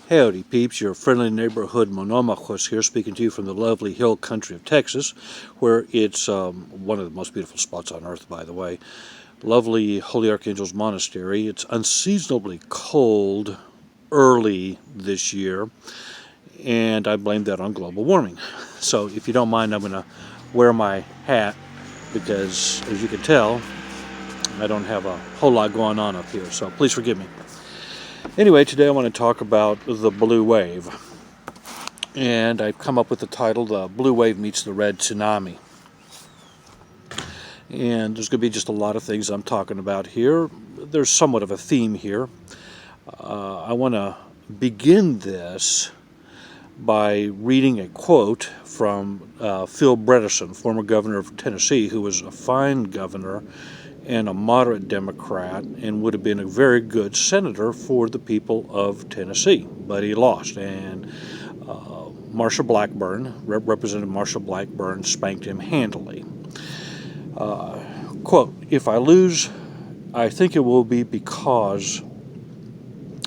Howdy peeps, your friendly neighborhood Monomachos here, speaking to you from the lovely hill country of Texas, where it's one of the most beautiful spots on earth, by the way. Lovely Holy Archangel's Monastery. It's unseasonably cold early this year, and I blame that on global warming. So if you don't mind, I'm going to wear my hat because, as you can tell, I don't have a whole lot going on up here, so please forgive me. Anyway, today I want to talk about the blue wave. And I've come up with the title, The Blue Wave Meets the Red Tsunami. And there's going to be just a lot of things I'm talking about here. There's somewhat of a theme here. I want to begin this by reading a quote from Phil Bredesen, former governor of Tennessee, who was a fine governor and a moderate Democrat and would have been a very good senator for the people of Tennessee, but he lost. And Marsha Blackburn, Representative Marsha Blackburn, spanked him handily. Quote, "If I lose, I think it will be because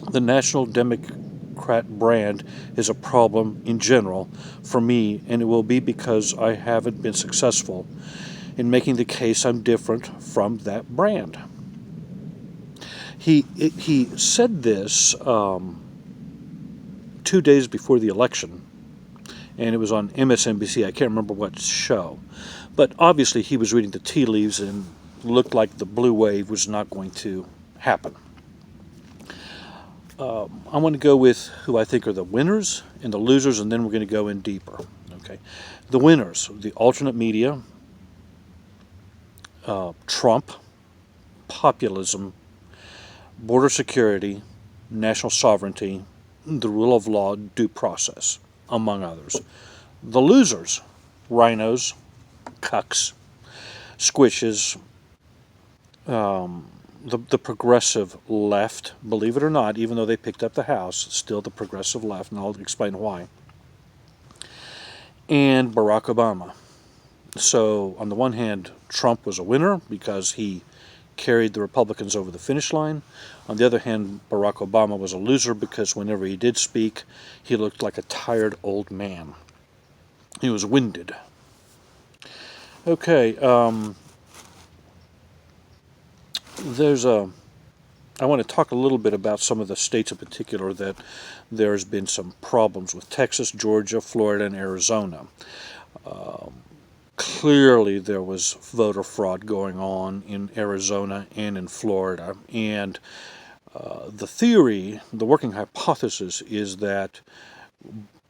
the National Democrat brand is a problem in general for me, and it will be because I haven't been successful in making the case I'm different from that brand." He said this 2 days before the election, and it was on MSNBC. I can't remember what show, but obviously he was reading the tea leaves and looked like the blue wave was not going to happen. I want to go with who I think are the winners and the losers, and then we're going to go in deeper. Okay, the winners: the alternate media, Trump, populism, border security, national sovereignty, the rule of law, due process, among others. The losers: rhinos, cucks, squishes, the progressive left, believe it or not, even though they picked up the House, still the progressive left, and I'll explain why, and Barack Obama. So, on the one hand, Trump was a winner because he carried the Republicans over the finish line. On the other hand, Barack Obama was a loser because whenever he did speak, he looked like a tired old man. He was winded. Okay, I want to talk a little bit about some of the states in particular that there's been some problems with: Texas, Georgia, Florida, and Arizona. Clearly there was voter fraud going on in Arizona and in Florida, and the theory, the working hypothesis, is that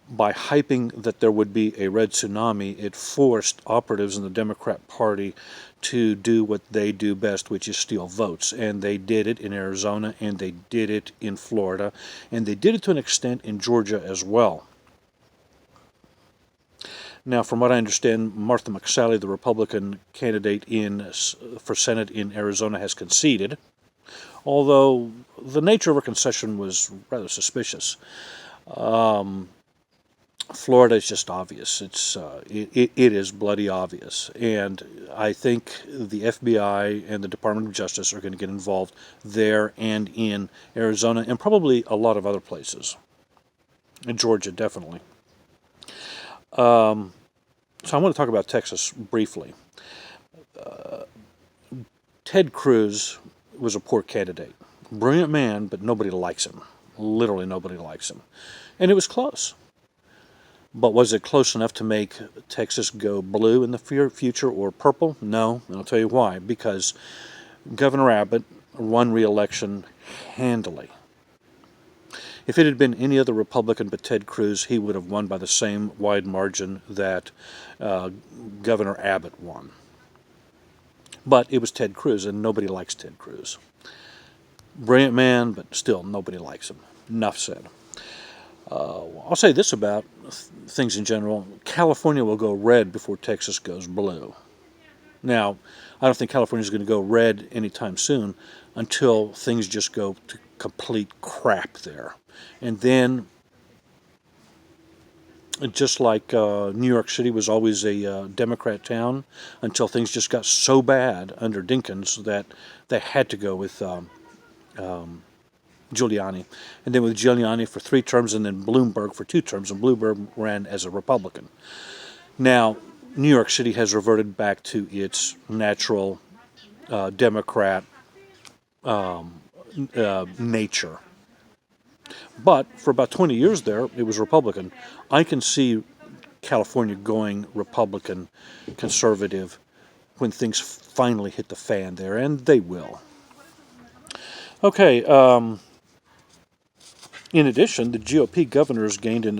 by hyping that there would be a red tsunami, it forced operatives in the Democrat Party to do what they do best, which is steal votes. And they did it in Arizona, and they did it in Florida, and they did it to an extent in Georgia as well. Now, from what I understand, Martha McSally, the Republican candidate for Senate in Arizona, has conceded, although the nature of her concession was rather suspicious. Florida is just obvious. It is bloody obvious, and I think the FBI and the Department of Justice are going to get involved there and in Arizona and probably a lot of other places. In Georgia, definitely. So I want to talk about Texas briefly. Ted Cruz was a poor candidate. Brilliant man, but nobody likes him. Literally nobody likes him. And it was close. But was it close enough to make Texas go blue in the future or purple? No, and I'll tell you why. Because Governor Abbott won re-election handily. If it had been any other Republican but Ted Cruz, he would have won by the same wide margin that Governor Abbott won. But it was Ted Cruz, and nobody likes Ted Cruz. Brilliant man, but still nobody likes him. Enough said. I'll say this about things in general. California will go red before Texas goes blue. Now, I don't think California is going to go red anytime soon until things just go to complete crap there. And then, just like New York City was always a Democrat town until things just got so bad under Dinkins that they had to go with Giuliani, and then with Giuliani for 3 terms, and then Bloomberg for 2 terms, and Bloomberg ran as a Republican. Now, New York City has reverted back to its natural Democrat nature. But for about 20 years there, it was Republican. I can see California going Republican, conservative, when things finally hit the fan there, and they will. Okay, in addition, the GOP governors gained in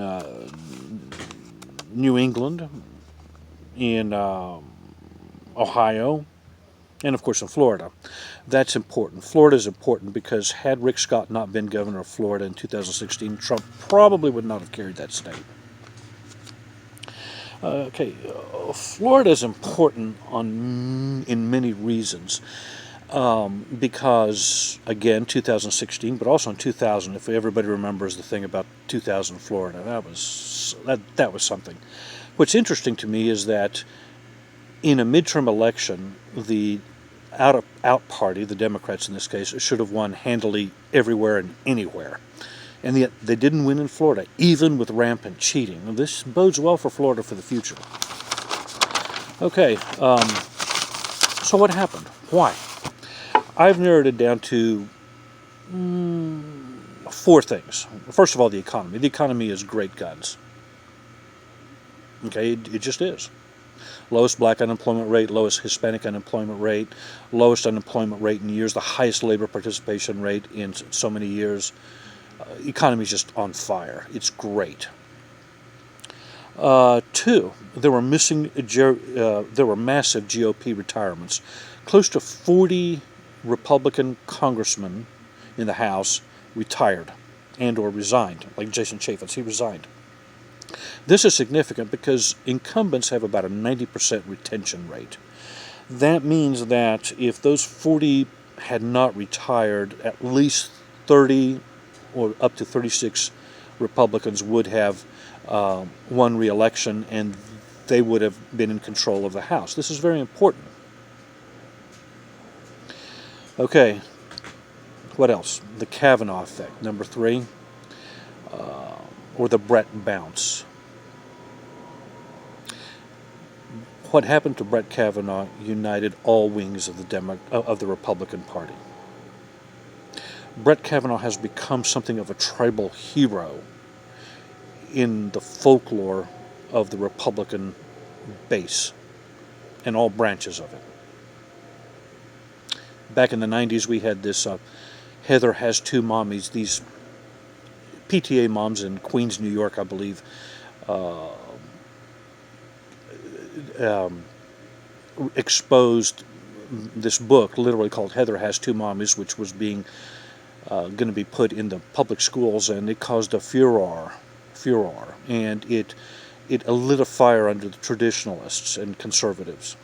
New England, in Ohio, and of course in Florida. That's important. Florida is important because had Rick Scott not been governor of Florida in 2016, Trump probably would not have carried that state. Florida is important in many reasons. Because, again, 2016, but also in 2000, if everybody remembers the thing about 2000 Florida, that was something. What's interesting to me is that in a midterm election, the out party, the Democrats in this case, should have won handily everywhere and anywhere. And yet they didn't win in Florida, even with rampant cheating. And this bodes well for Florida for the future. Okay, so what happened? Why? I've narrowed it down to 4 things. First of all, the economy. The economy is great guns. Okay, it just is. Lowest black unemployment rate, lowest Hispanic unemployment rate, lowest unemployment rate in years, the highest labor participation rate in so many years. Economy is just on fire. It's great. 2, there were massive GOP retirements. Close to 40 Republican congressmen in the House retired and or resigned, like Jason Chaffetz. He resigned. This is significant because incumbents have about a 90% retention rate. That means that if those 40 had not retired, at least 30 or up to 36 Republicans would have won re-election, and they would have been in control of the House. This is very important. Okay, what else? The Kavanaugh effect, number 3, or the Brett bounce. What happened to Brett Kavanaugh united all wings of the Republican Party. Brett Kavanaugh has become something of a tribal hero in the folklore of the Republican base and all branches of it. Back in the 90s, we had this Heather Has Two Mommies, these PTA moms in Queens, New York, I believe, exposed this book, literally called Heather Has Two Mommies, which was being going to be put in the public schools, and it caused a furor, and it lit a fire under the traditionalists and conservatives.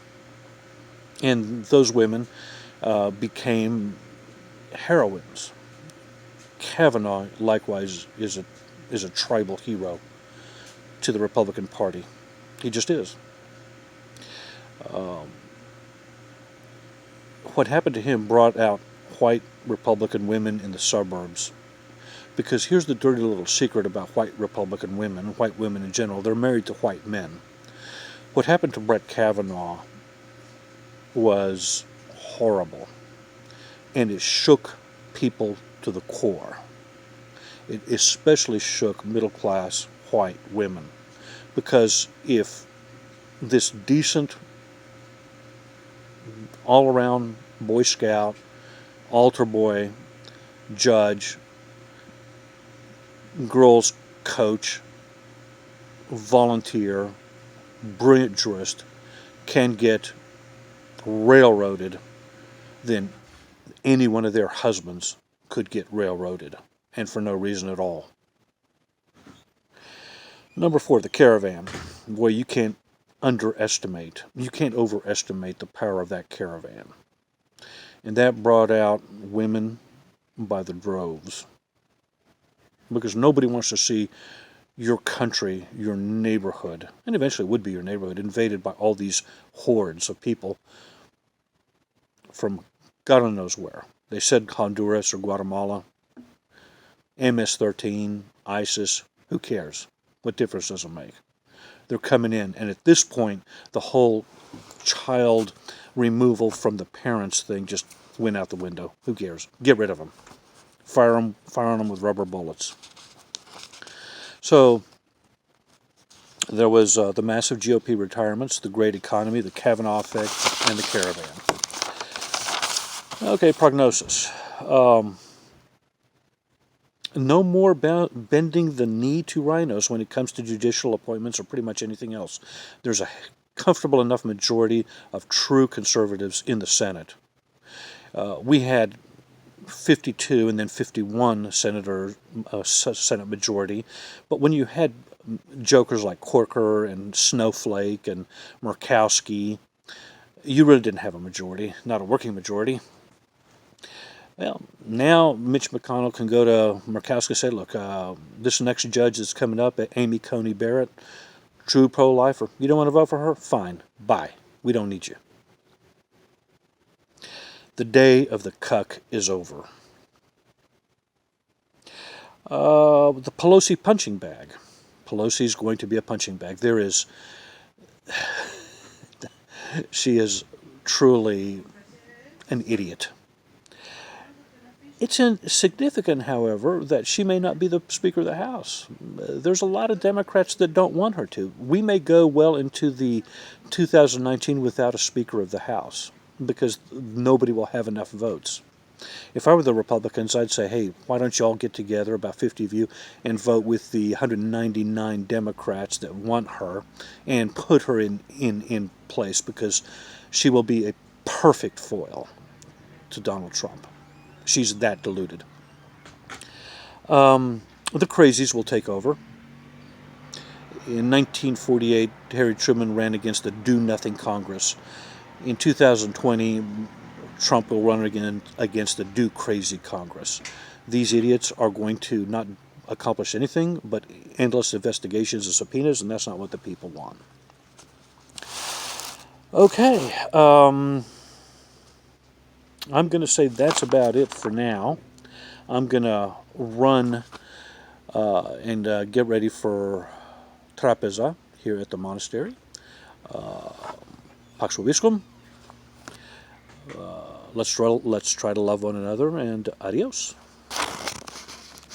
And those women became heroines. Kavanaugh, likewise, is a tribal hero to the Republican Party. He just is. What happened to him brought out white Republican women in the suburbs. Because here's the dirty little secret about white Republican women, white women in general. They're married to white men. What happened to Brett Kavanaugh was horrible. And it shook people to the core. It especially shook middle-class white women. Because if this decent, all-around Boy Scout, altar boy, judge, girls coach, volunteer, brilliant jurist can get railroaded, then any one of their husbands could get railroaded, and for no reason at all. Number 4, the caravan. Boy, you can't overestimate the power of that caravan. And that brought out women by the droves. Because nobody wants to see your country, your neighborhood, and eventually would be your neighborhood, invaded by all these hordes of people from God only knows where. They said Honduras or Guatemala. MS-13, ISIS, who cares? What difference does it make? They're coming in, and at this point, the whole child removal from the parents thing just went out the window. Who cares? Get rid of them. Fire on them with rubber bullets. So there was the massive GOP retirements, the great economy, the Kavanaugh effect, and the caravan. Okay, prognosis. No more bending the knee to rhinos when it comes to judicial appointments or pretty much anything else. There's a comfortable enough majority of true conservatives in the Senate. We had 52 and then 51 Senate majority, but when you had jokers like Corker and Snowflake and Murkowski, you really didn't have a majority, not a working majority. Well, now Mitch McConnell can go to Murkowski and say, look, this next judge that's coming up, Amy Coney Barrett, true pro-lifer. You don't want to vote for her? Fine. Bye. We don't need you. The day of the cuck is over. The Pelosi punching bag. Pelosi's going to be a punching bag. She is truly an idiot. It's significant, however, that she may not be the Speaker of the House. There's a lot of Democrats that don't want her to. We may go well into the 2019 without a Speaker of the House because nobody will have enough votes. If I were the Republicans, I'd say, hey, why don't you all get together, about 50 of you, and vote with the 199 Democrats that want her and put her in place because she will be a perfect foil to Donald Trump. She's that deluded. The crazies will take over. In 1948, Harry Truman ran against the Do-Nothing Congress. In 2020, Trump will run again against the Do-Crazy Congress. These idiots are going to not accomplish anything but endless investigations and subpoenas, and that's not what the people want. Okay. I'm going to say that's about it for now. I'm going to run and get ready for trapeza here at the monastery. Pax vobiscum. Let's try to love one another, and adios.